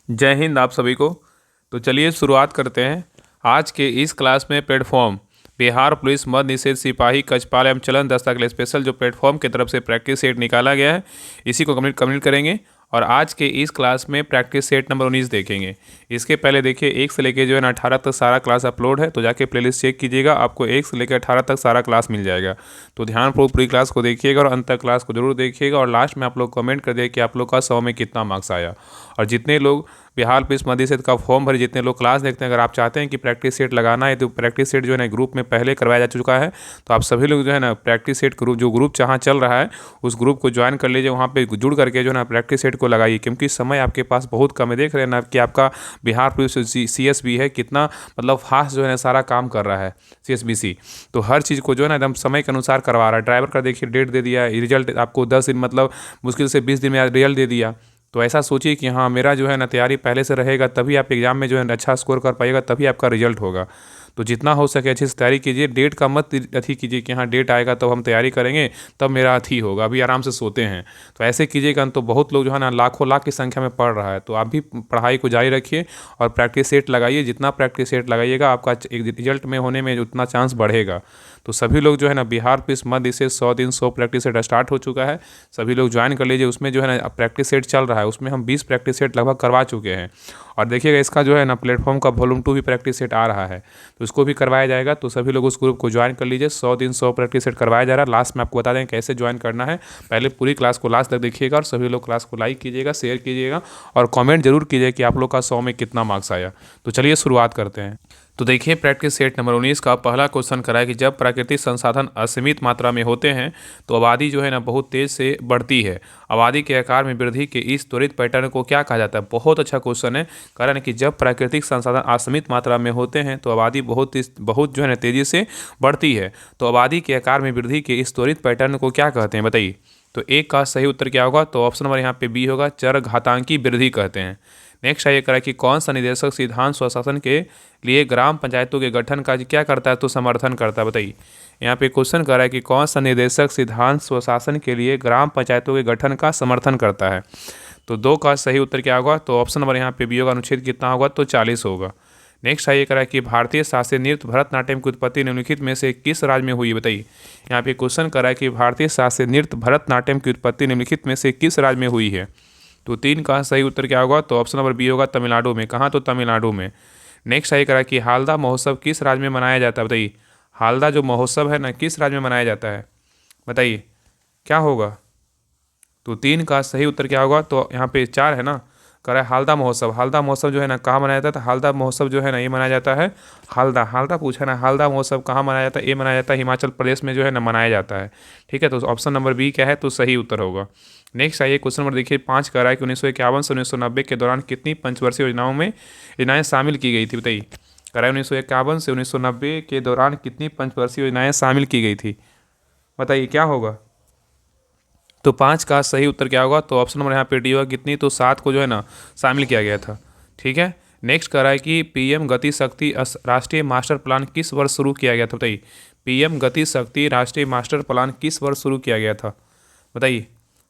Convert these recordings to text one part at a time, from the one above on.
जय हिंद आप सभी को। तो चलिए शुरुआत करते हैं। आज के इस क्लास में प्लेटफॉर्म बिहार पुलिस मद्य निषेध सिपाही कचपाल एवं चलन दस्ता के लिए स्पेशल जो प्लेटफॉर्म की तरफ से प्रैक्टिस सेट निकाला गया है, इसी को कंप्लीट करेंगे। और आज के इस क्लास में प्रैक्टिस सेट नंबर 19 देखेंगे। इसके पहले देखिए 1 से लेकर जो है ना 18 तक सारा क्लास अपलोड है, तो जाके प्लेलिस्ट चेक कीजिएगा, आपको 1 से लेकर 18 तक सारा क्लास मिल जाएगा। तो ध्यानपूर्वक पूरी क्लास को देखिएगा और अंत तक क्लास को जरूर देखिएगा। और लास्ट में आप लोग कमेंट कर दिए कि आप लोग का 100 में कितना मार्क्स आया। और जितने लोग बिहार पुलिस मध्य सेट का फॉर्म भरे, जितने लोग क्लास देखते हैं, अगर आप चाहते हैं कि प्रैक्टिस सेट लगाना है तो प्रैक्टिस सेट जो है ना ग्रुप में पहले करवाया जा चुका है। तो आप सभी लोग जो है ना प्रैक्टिस सेट ग्रुप जो ग्रुप जहाँ चल रहा है उस ग्रुप को ज्वाइन कर लीजिए, वहाँ पे जुड़ करके जो है ना प्रैक्टिस सेट को लगाइए, क्योंकि समय आपके पास बहुत कम है। देख रहे हैं ना कि आपका बिहार पुलिस CSB है कितना मतलब फास्ट जो है ना सारा काम कर रहा है CSBC। तो हर चीज़ को जो है ना एकदम समय के अनुसार करवा रहा है। ड्राइवर का देखिए डेट दे दिया, रिजल्ट आपको 10 दिन मतलब मुश्किल से 20 दिन में रिजल्ट दे दिया। तो ऐसा सोचिए कि हाँ मेरा जो है ना तैयारी पहले से रहेगा, तभी आप एग्ज़ाम में जो है अच्छा स्कोर कर पाइएगा, तभी आपका रिजल्ट होगा। तो जितना हो सके अच्छे से तैयारी कीजिए। डेट का मत अथी कीजिए कि हाँ डेट आएगा तब हम तैयारी करेंगे, तब मेरा अथी होगा, अभी आराम से सोते हैं। तो ऐसे कीजिएगा तो बहुत लोग जो है ना लाखों लाख की संख्या में पढ़ रहा है। तो आप भी पढ़ाई को जारी रखिए और प्रैक्टिस सेट लगाइए। जितना प्रैक्टिस सेट लगाइएगा आपका रिजल्ट में होने में उतना चांस बढ़ेगा। तो सभी लोग जो है ना बिहार पुलिस मध्य से 100 दिन 100 प्रैक्टिस सेट स्टार्ट हो चुका है, सभी लोग ज्वाइन कर लीजिए। उसमें जो है ना प्रैक्टिस सेट चल रहा है, उसमें हम 20 प्रैक्टिस सेट लगभग करवा चुके हैं। और देखिएगा इसका जो है ना प्लेटफॉर्म का वॉल्यूम 2 भी प्रैक्टिस सेट आ रहा है, तो उसको भी करवाया जाएगा। तो सभी लोग उस ग्रुप को ज्वाइन कर लीजिए। 100 दिन 100 प्रैक्टिस सेट करवाया जा रहा है। लास्ट में आपको बता दें कैसे ज्वाइन करना है। पहले पूरी क्लास को लास्ट तक देखिएगा और सभी लोग क्लास को लाइक कीजिएगा, शेयर कीजिएगा और कमेंट जरूर कीजिए कि आप लोग का 100 में कितना मार्क्स आया। तो चलिए शुरुआत करते हैं। तो देखिए प्रैक्टिस सेट नंबर 19 का पहला क्वेश्चन करा है कि जब प्राकृतिक संसाधन असीमित मात्रा में होते हैं तो आबादी जो है ना बहुत तेज से बढ़ती है। आबादी के आकार में वृद्धि के इस त्वरित पैटर्न को क्या कहा जाता है। बहुत अच्छा क्वेश्चन है। कारण कि जब प्राकृतिक संसाधन असीमित मात्रा में होते हैं तो आबादी बहुत जो है ना तेजी से बढ़ती है। तो आबादी के आकार में वृद्धि के इस त्वरित पैटर्न को क्या कहते हैं बताइए। तो एक का सही उत्तर क्या होगा। तो ऑप्शन नंबर यहाँ पे बी होगा, चरघातांकी वृद्धि कहते हैं। नेक्स्ट है ये करा कि कौन सा निदेशक सिद्धांत स्वशासन के लिए ग्राम पंचायतों के गठन का क्या करता है तो समर्थन करता है बताइए। यहाँ पे क्वेश्चन कर रहा है कि कौन सा निदेशक सिद्धांत स्वशासन के लिए ग्राम पंचायतों के गठन का समर्थन करता है। तो 2 का सही उत्तर क्या होगा। तो ऑप्शन नंबर यहाँ पे बी होगा, अनुच्छेद कितना होगा तो 40 होगा। नेक्स्ट है ये करा कि भारतीय शास्त्रीय नृत्य भरतनाट्यम की उत्पत्ति निम्नलिखित में से किस राज्य में हुई बताइए। यहाँ पे क्वेश्चन करा है कि भारतीय शास्त्रीय नृत्य भरतनाट्यम की उत्पत्ति निम्नलिखित में से किस राज्य में हुई है। तो 3 का सही उत्तर क्या होगा। तो ऑप्शन नंबर बी होगा, तमिलनाडु में। कहाँ तो तमिलनाडु में। नेक्स्ट है करा कि हालदा महोत्सव किस राज्य में मनाया जाता है बताइए। हालदा जो महोत्सव है ना किस राज्य में मनाया जाता है बताइए, क्या होगा। तो 3 का सही उत्तर क्या होगा। तो यहाँ पे 4 है ना, कह रहा है हालदा महोत्सव। हालदा महोत्सव जो है ना कहाँ मनाया जाता है। हालदा महोत्सव जो है ना ये मनाया जाता है हालदा पूछा ना, हालदा महोत्सव कहाँ मनाया जाता है। ये मनाया जाता है हिमाचल प्रदेश में जो है ना मनाया जाता है। ठीक है, तो ऑप्शन नंबर बी क्या है तो सही उत्तर होगा। नेक्स्ट आइए क्वेश्चन नंबर देखिए 5 कह रहा है कि 1951 से 1990 के दौरान कितनी पंचवर्षीय योजनाएं शामिल की गई थी बताइए। कह रहा है 1951 से 1990 के दौरान कितनी पंचवर्षीय योजनाएं शामिल की गई थी बताइए, क्या होगा। तो 5 का सही उत्तर क्या होगा। तो ऑप्शन नंबर यहाँ पे डी होगा, कितनी तो 7 को जो है ना शामिल किया गया था। ठीक है, नेक्स्ट कह रहा है कि PM गति शक्ति राष्ट्रीय मास्टर प्लान किस वर्ष शुरू किया गया था बताइए। PM गति शक्ति राष्ट्रीय मास्टर प्लान किस वर्ष शुरू किया गया था बताइए,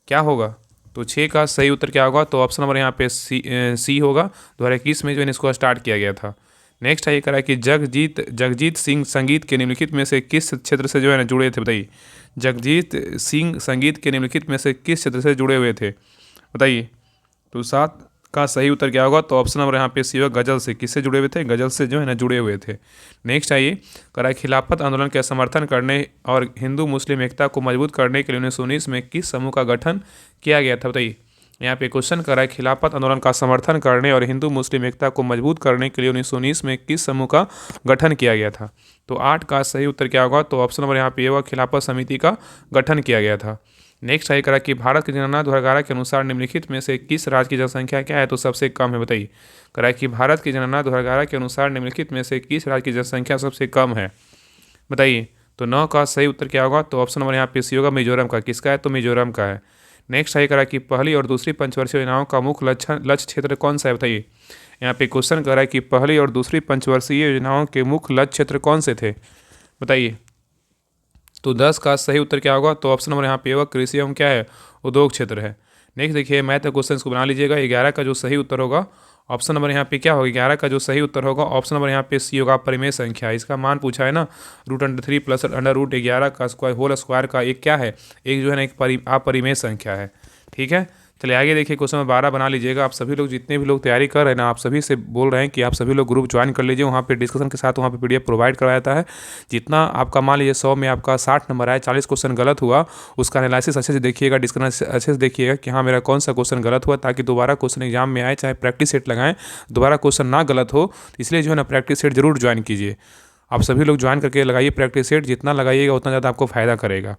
क्या होगा। तो 6 का सही उत्तर क्या होगा। तो ऑप्शन नंबर यहाँ पे सी होगा, 2021 में जो है इसको स्टार्ट किया गया था। नेक्स्ट है ये करा कि जगजीत सिंह संगीत के निम्नलिखित में से किस क्षेत्र से जो है ना जुड़े थे बताइए। जगजीत सिंह संगीत के निम्नलिखित में से किस क्षेत्र से जुड़े हुए थे बताइए। तो 7 का सही उत्तर क्या होगा। तो ऑप्शन नंबर यहाँ पे सी होगा, गजल से। किससे जुड़े हुए थे, गजल से जो है ना जुड़े हुए थे। नेक्स्ट आइए करा खिलाफत आंदोलन का समर्थन करने और हिंदू मुस्लिम एकता को मजबूत करने के लिए 1919 में किस समूह का गठन किया गया था बताइए। यहाँ पे क्वेश्चन कर रहा है खिलाफत आंदोलन का समर्थन करने और हिंदू मुस्लिम एकता को मजबूत करने के लिए 1919 में किस समूह का गठन किया गया था। तो 8 का सही उत्तर क्या होगा। तो ऑप्शन नंबर यहाँ पे होगा, खिलाफत समिति का गठन किया गया था। नेक्स्ट है करा कि भारत की जनगणना 2011 के अनुसार निम्नलिखित में से किस राज्य की जनसंख्या क्या है तो सबसे कम है बताइए। करा कि भारत की जनगणना 2011 के अनुसार निम्नलिखित में से किस राज्य की जनसंख्या सबसे कम है बताइए। तो 9 का सही उत्तर क्या होगा। तो ऑप्शन नंबर यहाँ पे सी होगा, मिजोरम का। किसका है तो मिजोरम का है। नेक्स्ट है करा कि पहली और दूसरी पंचवर्षीय योजनाओं का मुख्य लक्ष्य क्षेत्र कौन सा है बताइए। यहाँ पे क्वेश्चन कर रहा है कि पहली और दूसरी पंचवर्षीय योजनाओं के मुख्य लक्ष्य क्षेत्र कौन से थे बताइए। तो 10 का सही उत्तर क्या होगा। तो ऑप्शन नंबर यहाँ पे होगा, कृषि एवं क्या है उद्योग क्षेत्र है। नेक्स्ट देखिए मैथ क्वेश्चन को बना लीजिएगा। 11 का जो सही उत्तर होगा ऑप्शन नंबर यहाँ पे क्या होगा, 11 का जो सही उत्तर होगा ऑप्शन नंबर यहाँ पे सी होगा, परिमेय संख्या। इसका मान पूछा है ना, √3 प्लस √11 का स्क्वायर होल स्क्वायर का एक क्या है, एक जो है ना एक अपरिमेय संख्या है। ठीक है, चलिए आगे देखिए, क्वेश्चन नंबर 12 बना लीजिएगा। आप सभी लोग जितने भी लोग तैयारी कर रहे हैं ना, आप सभी से बोल रहे हैं कि आप सभी लोग ग्रुप ज्वाइन कर लीजिए, वहाँ पे डिस्कशन के साथ वहाँ पे PDF प्रोवाइड करवाया जाता है। जितना आपका मान लीजिए 100 में आपका 60 नंबर आए, 40 क्वेश्चन गलत हुआ, उसका एनालिसिस अच्छे से देखिएगा, डिस्कशन अच्छे से देखिएगा कि हाँ मेरा कौन सा क्वेश्चन गलत हुआ, ताकि दोबारा क्वेश्चन एग्जाम में आए, चाहे प्रैक्टिस सेट लगाएं, दोबारा क्वेश्चन ना गलत हो। इसलिए जो है ना प्रैक्टिस सेट जरूर ज्वाइन कीजिए। आप सभी लोग ज्वाइन करके लगाइए प्रैक्टिस सेट, जितना लगाइएगा उतना ज़्यादा आपको फ़ायदा करेगा।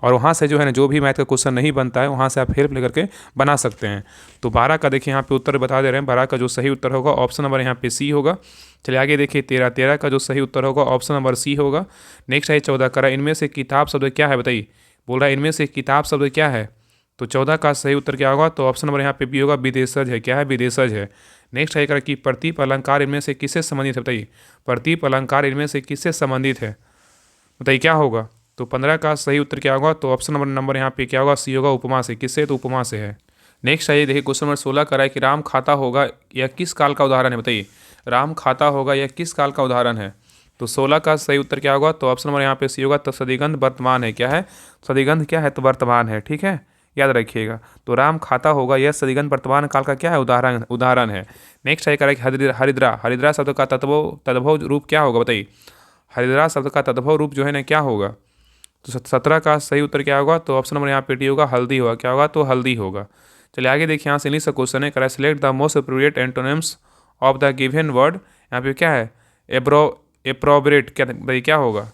और वहाँ से जो है ना जो भी मैथ का क्वेश्चन नहीं बनता है वहाँ से आप हेल्प लेकर के बना सकते हैं। तो 12 का देखिए यहाँ पे उत्तर बता दे रहे हैं। 12 का जो सही उत्तर होगा ऑप्शन नंबर यहाँ पे सी होगा। चलिए आगे देखिए 13 का जो सही उत्तर होगा ऑप्शन नंबर सी होगा। नेक्स्ट है 14 का, इनमें से किताब शब्द क्या है, बताइए। बोल रहा है इनमें से किताब शब्द क्या है, तो 14 का सही उत्तर क्या होगा, तो ऑप्शन नंबर यहाँ पे बी होगा, विदेशज है। क्या है, विदेशज है। नेक्स्ट है कि प्रतीप अलंकार इनमें से किससे संबंधित है, बताइए। प्रतीप अलंकार इनमें से किससे संबंधित है, बताइए क्या होगा। तो 15 का सही उत्तर क्या होगा, तो ऑप्शन नंबर यहाँ पे क्या होगा, सी होगा, उपमा से। किससे, तो उपमा से है। नेक्स्ट है देखिए क्वेश्चन नंबर 16 का है कि राम खाता होगा यह किस काल का उदाहरण है, बताइए। राम खाता होगा यह किस काल का उदाहरण है, तो 16 का सही उत्तर क्या होगा, तो ऑप्शन नंबर यहाँ पे सी होगा, तो सदिगंध वर्तमान है। क्या है, सदिगंध क्या है, तो वर्तमान है। ठीक है, याद रखिएगा। तो राम खाता होगा यह सदिगंध वर्तमान काल का क्या है, उदाहरण है। नेक्स्ट है कि हरिद्रा, हरिद्रा शब्द का तद्भव रूप क्या होगा, बताइए। हरिद्रा शब्द का तद्भव रूप जो है ना क्या होगा, तो 17 का सही उत्तर क्या होगा, तो ऑप्शन नंबर यहाँ पे डी होगा, हल्दी होगा। क्या होगा, तो हल्दी होगा। चलिए आगे देखिए, यहाँ से इंग्लिश का क्वेश्चन है, करें select the most appropriate antonyms of the given word. यहाँ पे क्या है, एप्रोबेट, क्या बताइए क्या होगा,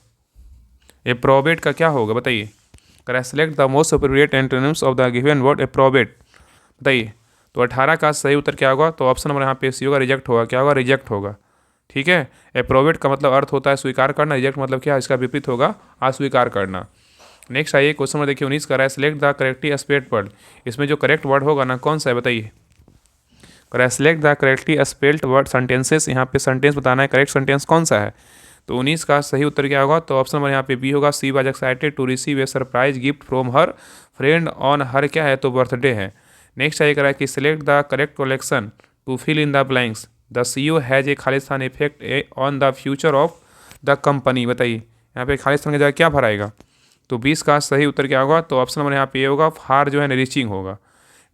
एप्रोबेट का क्या होगा, बताइए। करें select the most appropriate antonyms of the given word approbate, बताइए। तो 18 का सही उत्तर क्या होगा, तो ऑप्शन नंबर यहाँ पे सी होगा, रिजेक्ट होगा। क्या होगा, रिजेक्ट होगा। ठीक है, एप्रोवेट का मतलब अर्थ होता है स्वीकार करना, रिजेक्ट मतलब क्या है, इसका विपरीत होगा अस्वीकार करना। नेक्स्ट आइए क्वेश्चन नंबर देखिए 19 का है, select the correctly spelled word. इसमें जो करेक्ट वर्ड होगा ना कौन सा है, बताइए। Select the correctly spelled word sentences, यहाँ पे सेंटेंस बताना है, करेक्ट सेंटेंस कौन सा है। तो 19 का सही उत्तर क्या होगा, तो ऑप्शन नंबर यहाँ पे बी होगा, she was excited to receive a surprise gift from her friend on her क्या है, तो बर्थडे है। नेक्स्ट आइए करा कि select the correct collection to fill in the blanks, the CEO has a खालिस्तान effect on the future of the company, बताइए। यहाँ पे खालिस्तान की जगह क्या भराएगा, तो 20 का सही उत्तर क्या होगा, तो ऑप्शन नंबर यहाँ पे ये होगा, फार जो है ना रीचिंग होगा।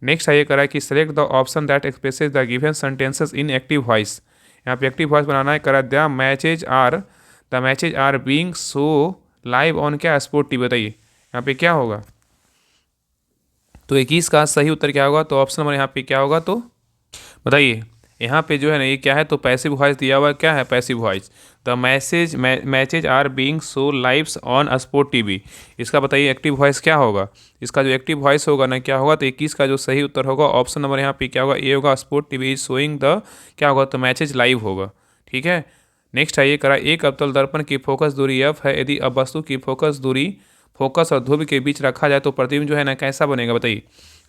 नेक्स्ट आइए करा कि select the option that expresses the given sentences in active voice. यहाँ पे एक्टिव वॉइस बनाना है, करा the matches are being so live on क्या, स्पोर्ट टीवी, बताइए। यहाँ पे क्या होगा, तो 21 का सही उत्तर क्या होगा, तो ऑप्शन नंबर यहाँ पे क्या होगा, तो बताइए। यहाँ पे जो है ना ये क्या है, तो पैसिव वॉइस दिया हुआ है। क्या है, passive voice. The matches are being so lives on sport TV, इसका बताइए एक्टिव वॉइस क्या होगा। इसका जो एक्टिव वॉइस होगा ना क्या होगा, तो 21 का जो सही उत्तर होगा ऑप्शन नंबर यहाँ पे क्या होगा, ए होगा, sport TV is showing the क्या होगा, तो मैचेज लाइव होगा। ठीक है, नेक्स्ट आइए करा, एक अवतल दर्पण की फोकस दूरी f है, यदि अब वस्तु की फोकस और ध्रुव के बीच रखा जाए तो प्रतिबिंब जो है ना कैसा बनेगा, बताइए।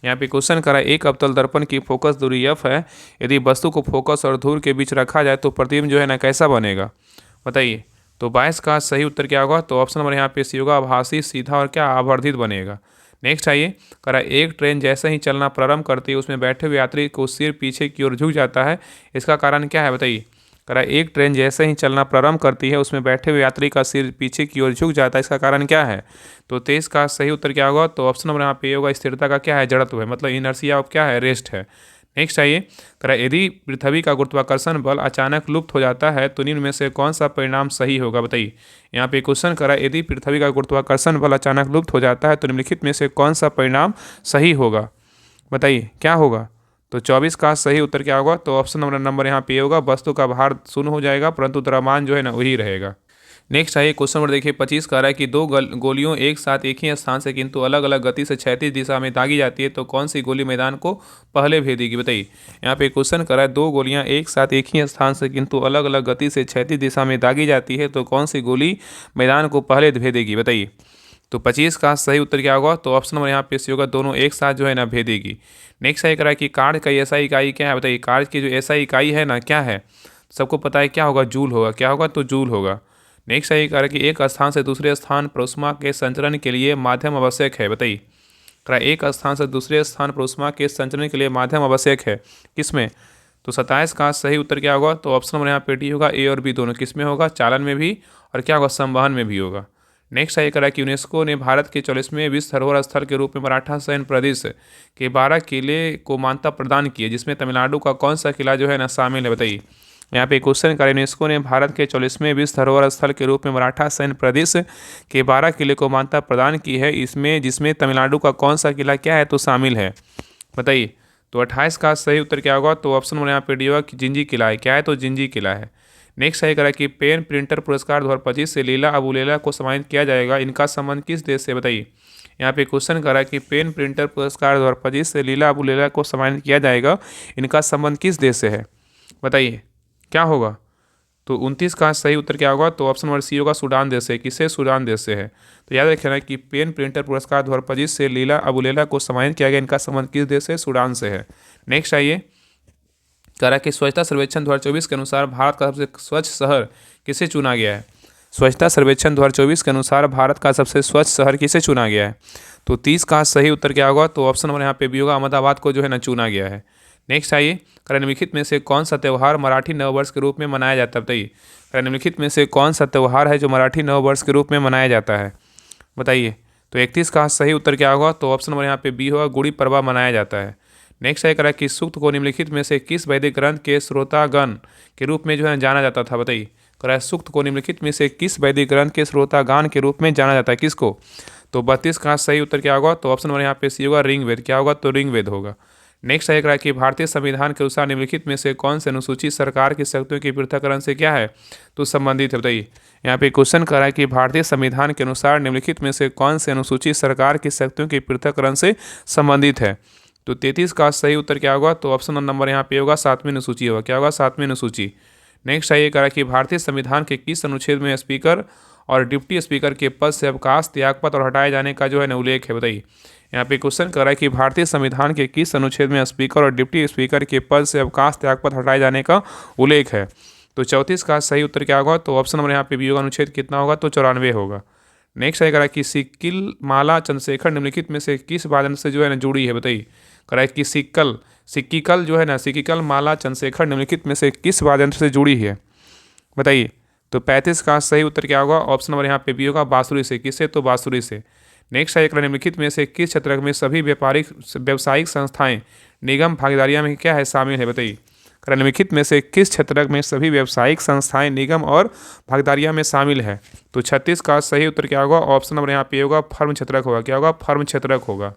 यहाँ पे क्वेश्चन करा, एक अवतल दर्पण की फोकस दूरी f है, यदि वस्तु को फोकस और ध्रुव के बीच रखा जाए तो प्रतिबिंब जो है ना कैसा बनेगा, बताइए। तो 22 का सही उत्तर क्या होगा, तो ऑप्शन नंबर यहाँ पे सी होगा, आभासी, सीधा और क्या, आवर्धित बनेगा। नेक्स्ट आइए करा, एक ट्रेन जैसे ही चलना प्रारंभ करती है उसमें बैठे हुए यात्री को सिर पीछे की ओर झुक जाता है, इसका कारण क्या है, बताइए। करा, एक ट्रेन जैसे ही चलना प्रारंभ करती है उसमें बैठे हुए यात्री का सिर पीछे की ओर झुक जाता है, इसका कारण क्या है। तो 23 का सही उत्तर क्या होगा, तो ऑप्शन नंबर यहाँ पे होगा, स्थिरता का क्या है, जड़त्व है, मतलब इनर्शिया ऑफ क्या है, रेस्ट है। नेक्स्ट आइए करा, यदि पृथ्वी का गुरुत्वाकर्षण बल अचानक लुप्त हो जाता है तो निम्न में से कौन सा परिणाम सही होगा, बताइए। यहाँ पे क्वेश्चन करा, यदि पृथ्वी का गुरुत्वाकर्षण बल अचानक लुप्त हो जाता है तो निम्नलिखित में से कौन सा परिणाम सही होगा, बताइए क्या होगा। तो 24 का सही उत्तर क्या होगा, तो ऑप्शन नंबर यहाँ पे होगा, वस्तु का भार शून्य हो जाएगा परंतु द्रव्यमान जो है ना वही रहेगा। नेक्स्ट आइए क्वेश्चन नंबर देखिए 25 का रहा है कि दो गोलियों एक साथ एक ही स्थान से किंतु अलग अलग गति से क्षैतिज दिशा में दागी जाती है तो कौन सी गोली मैदान को पहले भेदेगी, बताइए। यहाँ पे क्वेश्चन करा है, दो गोलियां एक साथ एक ही स्थान से किंतु अलग अलग गति से क्षैतिज दिशा में दागी जाती है तो कौन सी गोली मैदान को पहले भेदेगी, बताइए। तो 25 का सही उत्तर क्या होगा, तो ऑप्शन नंबर यहाँ पे सी होगा, दोनों एक साथ जो है ना भेदेगी। नेक्स्ट है करा कि कार्य का ऐसा इकाई क्या है, बताइए। कार्य की जो ऐसा इकाई है ना क्या है, सबको पता है क्या होगा, जूल होगा। क्या होगा, तो जूल होगा। नेक्स्ट है करा कि एक स्थान से दूसरे स्थान पर ऊष्मा के संचरण के लिए माध्यम आवश्यक है, बताइए। करा, एक स्थान से दूसरे स्थान पर ऊष्मा के संचरण के लिए माध्यम आवश्यक है, किसमें, तो 27 का सही उत्तर क्या होगा? तो ऑप्शन नंबर यहाँ पे डी होगा। ए और बी दोनों किस में होगा? चालन में भी और क्या होगा? संवहन में भी होगा। नेक्स्ट आइए करा कि यूनेस्को ने भारत के 44वें विश्व धरोहर स्थल के रूप में मराठा शयन प्रदेश के 12 किले को मान्यता प्रदान की है, जिसमें तमिलनाडु का कौन सा किला जो है ना शामिल है? बताइए। यहाँ पे क्वेश्चन करें, यूनेस्को ने भारत के 44वें विश्व धरोहर स्थल के रूप में मराठा शयन प्रदेश के 12 किले को मान्यता प्रदान की है, इसमें जिसमें तमिलनाडु का कौन सा किला क्या है तो शामिल है? बताइए। तो 28 का सही उत्तर क्या होगा? तो ऑप्शन नंबर यहाँ पे डी होगा कि जिंजी किला है। क्या है? तो जिंजी किला है। नेक्स्ट है करा कि पेन प्रिंटर पुरस्कार 2025 से लीला अबुलेला को सम्मानित किया जाएगा, इनका संबंध किस देश से? बताइए। यहाँ पे क्वेश्चन करा कि पेन प्रिंटर पुरस्कार 2025 से लीला अबुलेला को सम्मानित किया जाएगा, इनका संबंध किस देश से है? बताइए क्या होगा? तो 29 का सही उत्तर क्या होगा? तो ऑप्शन नंबर सी होगा सूडान देश से। किससे? सूडान देश से है। तो याद रखना कि पेन प्रिंटर पुरस्कार 2025 से लीला अबुलेला को सम्मानित किया गया, इनका संबंध किस देश से? सूडान से है। नेक्स्ट आइए कह रहा है कि स्वच्छता सर्वेक्षण 2024 के अनुसार भारत का सबसे स्वच्छ शहर किसे चुना गया है? स्वच्छता सर्वेक्षण 2024 के अनुसार भारत का सबसे स्वच्छ शहर किसे चुना गया है? तो 30 का सही उत्तर क्या होगा? तो ऑप्शन नंबर यहाँ पे भी होगा, अहमदाबाद को जो है ना चुना गया है। नेक्स्ट आइए, निम्नलिखित में से कौन सा त्यौहार मराठी नववर्ष के रूप में मनाया जाता है? बताइए। निम्नलिखित में से कौन सा त्यौहार है जो मराठी नववर्ष के रूप में मनाया जाता है? बताइए। तो 31 का सही उत्तर क्या होगा? तो ऑप्शन नंबर यहाँ पे बी होगा, गुड़ी पड़वा मनाया जाता है। नेक्स्ट है करा कि सूक्त को निम्नलिखित में से किस वैदिक ग्रंथ के श्रोतागण के रूप में जो है जाना जाता था? बताइए। करा सूक्त को निम्नलिखित में से किस वैदिक ग्रंथ के श्रोतागान के रूप में जाना जाता है? किसको? तो 32 का सही उत्तर क्या होगा? तो ऑप्शन नंबर यहाँ पे सी होगा, ऋग्वेद। क्या होगा? तो ऋग्वेद होगा। नेक्स्ट है कि भारतीय संविधान के अनुसार निम्नलिखित में से कौन से अनुसूची सरकार की शक्तियों के पृथक्करण से क्या है तो संबंधित है? बताइए। यहाँ पे क्वेश्चन कर रहा है कि भारतीय संविधान के अनुसार निम्नलिखित में से कौन से अनुसूची सरकार की शक्तियों के पृथक्करण से संबंधित है? तो 33 का सही उत्तर क्या होगा? तो ऑप्शन नंबर यहाँ पे होगा 7वीं अनुसूची होगा। क्या होगा? 7वीं अनुसूची। नेक्स्ट है ये करा कि भारतीय संविधान के किस अनुच्छेद में स्पीकर और डिप्टी स्पीकर के पद से अवकाश, त्यागपत्र और हटाए जाने का जो है ना उल्लेख है? बताइए। यहाँ पे क्वेश्चन कर रहा है कि भारतीय संविधान के किस अनुच्छेद में स्पीकर और डिप्टी स्पीकर के पद से अवकाश, त्यागपत्र हटाए जाने का उल्लेख है? तो 34 का सही उत्तर क्या होगा? तो ऑप्शन नंबर यहाँ पे भी होगा, अनुच्छेद कितना होगा? तो 94 होगा। नेक्स्ट है करा कि सिक्किल माला चंद्रशेखर निम्नलिखित में से किस वाद्य से जो है ना जुड़ी है? बताइए। करा कि सिक्किकल जो है ना, सिक्किकल माला चंद्रशेखर निम्नलिखित में से किस वाद्य से जुड़ी है? बताइए। तो 35 का सही उत्तर क्या होगा? ऑप्शन नंबर यहाँ पे भी होगा, बांसुरी से। किससे? तो बांसुरी से। नेक्स्ट है निम्नलिखित में से किस क्षेत्र में सभी व्यावसायिक संस्थाएं निगम भागीदारियां में क्या है शामिल है? बताइए। निम्नलिखित में से किस क्षेत्र में सभी व्यावसायिक संस्थाएं निगम और भागीदारियां में शामिल है? तो 36 का सही उत्तर क्या होगा? ऑप्शन नंबर यहाँ पे होगा, फर्म क्षेत्रक होगा। क्या होगा? फर्म क्षेत्रक होगा।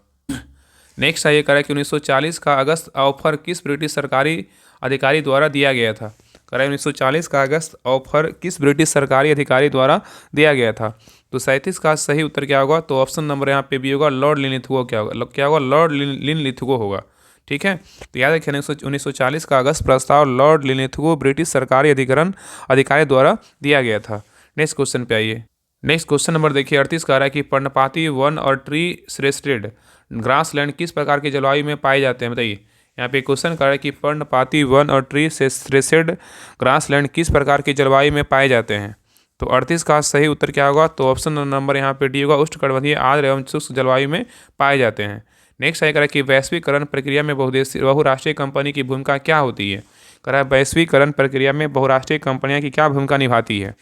नेक्स्ट है ये करा कि 1940 का अगस्त ऑफर किस ब्रिटिश सरकारी अधिकारी द्वारा दिया गया था? करा 1940 का अगस्त ऑफर किस ब्रिटिश सरकारी अधिकारी द्वारा दिया गया था? तो 37 का सही उत्तर क्या होगा? तो ऑप्शन नंबर यहाँ पे भी होगा, लॉर्ड लिनलिथगो। क्या होगा? क्या होगा? लॉर्ड लिनलिथगो होगा। ठीक है, तो याद रखिए 1940 का अगस्त प्रस्ताव लॉर्ड लिनलिथगो ब्रिटिश सरकारी अधिकारी द्वारा दिया गया था। नेक्स्ट क्वेश्चन पे आइए। नेक्स्ट क्वेश्चन नंबर देखिए 38 का रहा है कि पर्णपाती वन और ट्री श्रेस्टेड ग्रासलैंड किस प्रकार के जलवायु में पाए जाते हैं? बताइए। यहाँ पे क्वेश्चन कर रहा है कि पर्णपाती वन और ट्री श्रेस्टेड ग्रासलैंड किस प्रकार की जलवायु में पाए जाते हैं? तो 38 का सही उत्तर क्या होगा? तो ऑप्शन नंबर यहाँ पे डी होगा, उष्णकटिबंधीय आर्द्र एवं शुष्क जलवायु में पाए जाते हैं। नेक्स्ट है कि वैश्वीकरण प्रक्रिया में बहुराष्ट्रीय कंपनी की भूमिका क्या होती है? कह रहा है वैश्वीकरण प्रक्रिया में बहुराष्ट्रीय कंपनियां की क्या भूमिका निभाती है?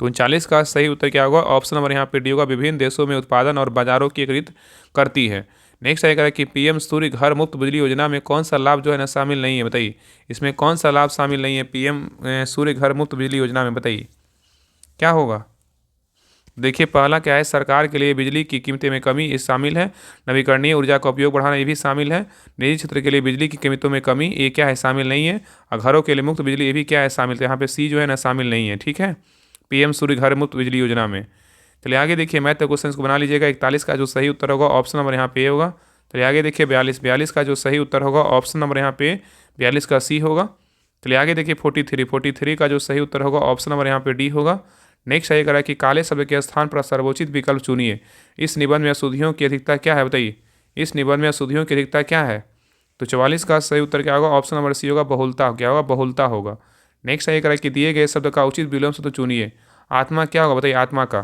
तो 39 का सही उत्तर क्या होगा? ऑप्शन नंबर यहाँ पे डी होगा, विभिन्न देशों में उत्पादन और बाजारों की एकीकृत करती है। नेक्स्ट है कि पीएम सूर्य घर मुफ्त बिजली योजना में कौन सा लाभ जो है ना शामिल नहीं है? बताइए। इसमें कौन सा लाभ शामिल नहीं है पीएम सूर्य घर मुफ्त बिजली योजना में? बताइए क्या होगा? देखिए पहला क्या है, सरकार के लिए बिजली की कीमतें में कमी ये शामिल है। नवीकरणीय ऊर्जा का उपयोग बढ़ाना ये भी शामिल है। निजी क्षेत्र के लिए बिजली की कीमतों में कमी ये क्या है? शामिल नहीं है। और घरों के लिए मुफ्त बिजली ये भी क्या है? शामिल। तो यहाँ पे सी जो है ना शामिल नहीं है। ठीक है, पीएम सूर्य घर मुफ्त बिजली योजना में। चलिए आगे देखिए, मैथ क्वेश्चन को बना लीजिएगा। 41 का जो सही उत्तर होगा ऑप्शन नंबर यहाँ पे होगा। चलिए आगे देखिए 42 का जो सही उत्तर होगा ऑप्शन नंबर यहाँ पे 42 का सी होगा। चलिए आगे देखिए 43 का जो सही उत्तर होगा ऑप्शन नंबर यहाँ पे डी होगा। नेक्स्ट है करा कि काले शब्द के स्थान पर सर्वोचित विकल्प चुनिए। इस निबंध में अशुद्धियों की अधिकता क्या है? बताइए। इस निबंध में अशुद्धियों की अधिकता क्या है? तो 44 का सही उत्तर क्या होगा? ऑप्शन नंबर सी होगा, बहुलता। क्या होगा? बहुलता होगा। नेक्स्ट है करा कि दिए गए शब्द का उचित विलोम शब्द चुनिए। आत्मा क्या होगा? बताइए आत्मा का।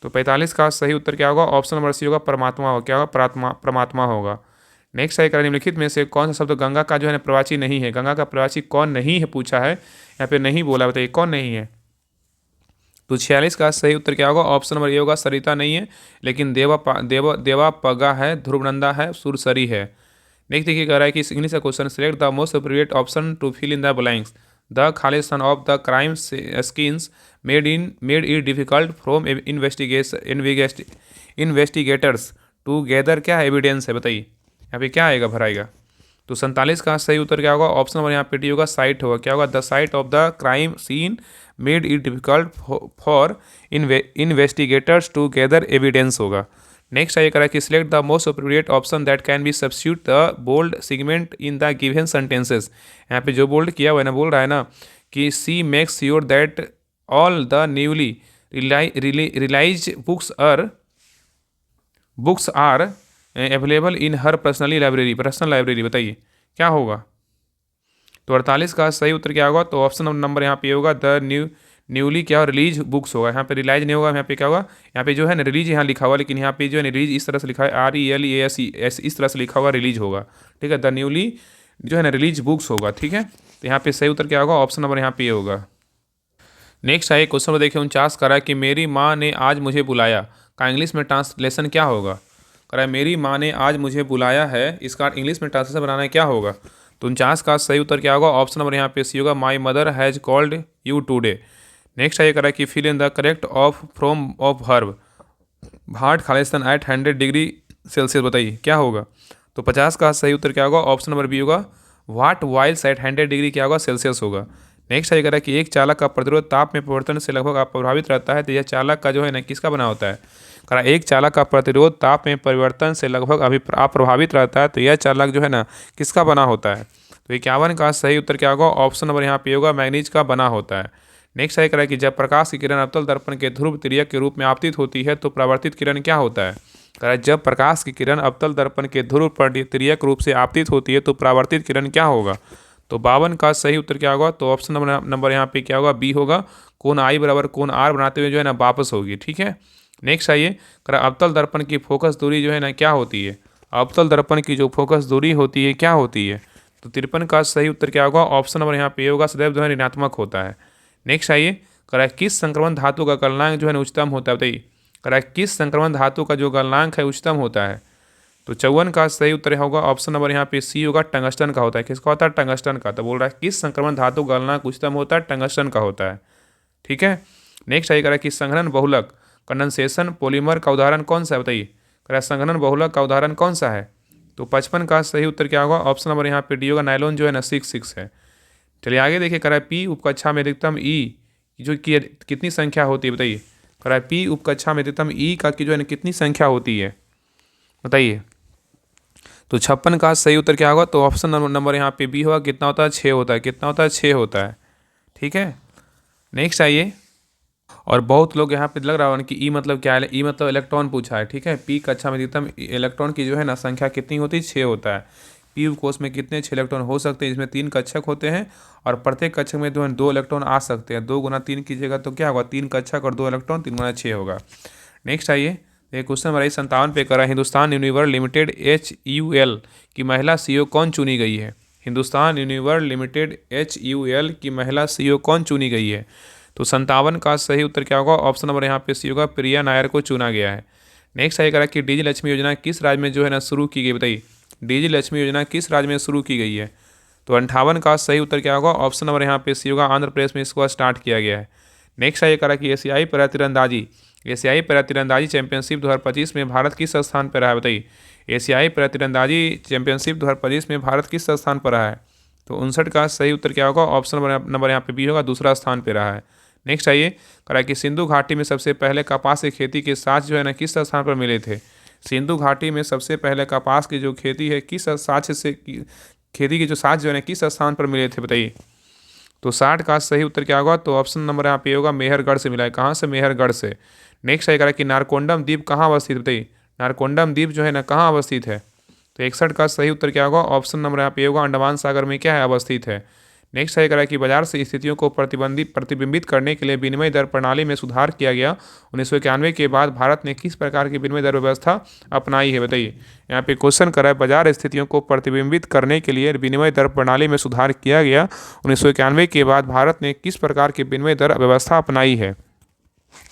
तो 45 का सही उत्तर क्या होगा? ऑप्शन नंबर सी होगा, परमात्मा होगा। क्या होगा? परमात्मा होगा। नेक्स्ट है निम्नलिखित में से कौन सा शब्द गंगा का जो है ना प्रवाची नहीं है, गंगा का प्रवाची कौन नहीं है पूछा है, यहाँ पे नहीं बोला, बताइए कौन नहीं है। तो 46 का सही उत्तर क्या होगा, ऑप्शन नंबर ए होगा, सरिता नहीं है, लेकिन देवापगा है, ध्रुवनंदा है, सुरसरी है। नेक्स्ट देखिए कह रहा है कि इंग्लिश का question, select the most appropriate option to fill in the blanks. The खालिस्तान of the crime scenes made it difficult from investigators to gather, क्या एविडेंस है, बताइए यहाँ पे क्या आएगा भराएगा। तो 47 का सही उत्तर क्या होगा, ऑप्शन नंबर यहाँ पे डी होगा, साइट होगा, क्या होगा, the site of the crime scene made it difficult for investigators to gather evidence होगा। नेक्स्ट आइए करा कि select the most appropriate option that can be substitute the bold segment in the given sentences. यहाँ पे जो bold किया हुआ है ना, बोल रहा है ना कि she makes sure that all the newly released books are available in हर पर्सनल लाइब्रेरी, बताइए क्या होगा। तो 48 का सही उत्तर क्या होगा, तो ऑप्शन नंबर यहाँ पे होगा, द न्यूली क्या रिलीज बुक्स होगा। यहाँ पे रिलाइज नहीं होगा, यहाँ पे क्या होगा, यहाँ पे जो है ना रिलीज यहाँ लिखा हुआ, लेकिन यहाँ पे जो है रिलीज इस तरह से लिखा है, RELEAS इस तरह से लिखा हुआ रिलीज होगा, ठीक है। द न्यूली जो है ना रिलीज बुक्स होगा, ठीक है। तो यहाँ पे सही उत्तर क्या होगा, ऑप्शन नंबर यहाँ पे होगा। नेक्स्ट आइए क्वेश्चन में देखिए 49 करा कि मेरी माँ ने आज मुझे बुलाया का इंग्लिश में ट्रांसलेशन क्या होगा। करा मेरी माँ ने आज मुझे बुलाया है, इसका इंग्लिश में ट्रांसलेशन बनाना है क्या होगा। तो 49 का सही उत्तर क्या होगा, ऑप्शन नंबर यहाँ पे सी होगा, my mother has called you today. Next आइए करा कि fill in the correct of form of verb भाट खालिस्तान एट 100 डिग्री सेल्सियस, बताइए क्या होगा। तो 50 का सही उत्तर क्या होगा, ऑप्शन नंबर बी होगा, वाट वाइल्स एट 100 डिग्री क्या होगा, सेल्सियस होगा। नेक्स्ट आइए करा कि एक चालक का प्रतिरोध ताप में परिवर्तन से लगभग प्रभावित रहता है, तो यह चालक का जो है ना किसका बना होता है। करा एक चालक का प्रतिरोध ताप में परिवर्तन से लगभग अप्रभावित रहता है, तो यह चालक जो है ना किसका बना होता है। तो 51 का सही उत्तर क्या होगा, ऑप्शन नंबर यहाँ पे होगा, मैग्नीज का बना होता है। नेक्स्ट आइए करा कि जब प्रकाश की किरण अवतल दर्पण के ध्रुव तिर्यक के रूप में आपतित होती है तो परावर्तित किरण क्या होता है। करा जब प्रकाश की किरण अवतल दर्पण के ध्रुव तिर्यक रूप से आपतित होती है तो परावर्तित किरण क्या होगा। तो 52 का सही उत्तर क्या होगा, तो ऑप्शन नंबर यहाँ पे क्या होगा, बी होगा, कोण आई बराबर कोण आर बनाते हुए जो है ना वापस होगी, ठीक है। नेक्स्ट आइए करा अवतल दर्पण की फोकस दूरी जो है ना क्या होती है, अवतल दर्पण की जो फोकस दूरी होती है क्या होती है। तो 53 का सही उत्तर क्या होगा, ऑप्शन नंबर यहाँ पे होगा, सदैव जो है ऋणात्मक होता है। नेक्स्ट आइए करा किस संक्रमण धातु का गलनांक जो है ना उच्चतम होता है, बताइए करा किस संक्रमण धातु का जो गलनांक है उच्चतम होता है। तो 54 का सही उत्तर होगा, ऑप्शन नंबर यहाँ पे सी होगा, टंगस्टन का होता है। किसका होता है, टंगस्टन का। तो बोल रहा है किस संक्रमण धातु का गलनांक उच्चतम होता है, टंगस्टन का होता है, ठीक है। नेक्स्ट आइए करा कि संघनन बहुलक कंडेंसेशन पॉलीमर का उदाहरण कौन सा है, बताइए करा संघनन बहुलक का उदाहरण कौन सा है। तो 55 का सही उत्तर क्या होगा, ऑप्शन नंबर यहाँ पे डी होगा, नायलॉन जो है ना 6 है। चलिए आगे देखिए करा पी उपकक्षा में अधिकतम ई जो कि कितनी संख्या होती है, बताइए करा पी उपकक्षा में अधिकतम ई का की जो है ना कितनी संख्या होती है, बताइए। तो 56 का सही उत्तर क्या होगा, तो ऑप्शन नंबर यहाँ पे बी होगा, कितना होता है, 6 होता है, कितना होता है, 6 होता है, ठीक है। नेक्स्ट आइए, और बहुत लोग यहाँ पे लग रहा है कि ई मतलब क्या है, ई मतलब इलेक्ट्रॉन पूछा है, ठीक है। पी कक्षा में अधिकतम इलेक्ट्रॉन की जो है ना संख्या कितनी होती है, 6 होता है। पी कोष में कितने 6 इलेक्ट्रॉन हो सकते हैं, इसमें 3 कक्षक होते हैं और प्रत्येक कक्षक में जो है 2 इलेक्ट्रॉन आ सकते हैं। 2 गुना 3 कीजिएगा तो क्या होगा, 3 कक्षक और 2 इलेक्ट्रॉन, 3 गुना 6 होगा। नेक्स्ट आइए क्वेश्चन नंबर 57 पे करा, हिंदुस्तान यूनिवर लिमिटेड HUL की महिला CEO कौन चुनी गई है। हिंदुस्तान यूनिवर लिमिटेड HUL की महिला CEO कौन चुनी गई है। तो 57 का सही उत्तर क्या होगा, ऑप्शन नंबर यहाँ पे सी होगा, प्रिया नायर को चुना गया है। नेक्स्ट आइए करा कि डीजी लक्ष्मी योजना किस राज्य में जो है ना शुरू की गई, बताइए डीजी लक्ष्मी योजना किस राज्य में शुरू की गई है। तो 58 का सही उत्तर क्या होगा, ऑप्शन नंबर यहाँ पे सी होगा, आंध्र प्रदेश में इसको स्टार्ट किया गया है। नेक्स्ट आइए करा कि एशियाई पैरा तीरंदाजी चैंपियनशिप 2025 में भारत किस स्थान पर रहा है, बताइए एशियाई पैरा तीरंदाजी चैंपियनशिप 2025 में भारत किस स्थान पर रहा है। तो 59 का सही उत्तर क्या होगा, ऑप्शन नंबर यहाँ पे बी होगा, दूसरा स्थान पर रहा है। नेक्स्ट आइए करा कि सिंधु घाटी में सबसे पहले कपास की खेती के साक्ष्य जो है ना किस स्थान पर मिले थे। सिंधु घाटी में सबसे पहले कपास की जो खेती है किस साक्ष्य से खेती के जो साक्ष्य जो है ना किस स्थान पर मिले थे, बताइए। तो 60 का सही उत्तर क्या होगा, तो ऑप्शन नंबर यहाँ पे होगा, मेहरगढ़ से मिला है। कहाँ से, मेहरगढ़ से। नेक्स्ट आएगा कि नारकोंडम द्वीप कहाँ अवस्थित, बताइए नारकोंडम द्वीप जो है ना कहाँ अवस्थित है। तो 61 का सही उत्तर क्या होगा, ऑप्शन नंबर यहाँ पे होगा, अंडमान सागर में क्या है, अवस्थित है। नेक्स्ट है करा कि बाजार से स्थितियों को प्रतिबिंबित करने के लिए विनिमय दर प्रणाली में सुधार किया गया। 1991 के बाद भारत ने किस प्रकार की विनिमय दर व्यवस्था अपनाई है, बताइए। यहाँ पे क्वेश्चन करा है बाजार स्थितियों को प्रतिबिंबित करने के लिए विनिमय दर प्रणाली में सुधार किया गया। 1991 के बाद भारत ने किस प्रकार की विनिमय दर व्यवस्था अपनाई है,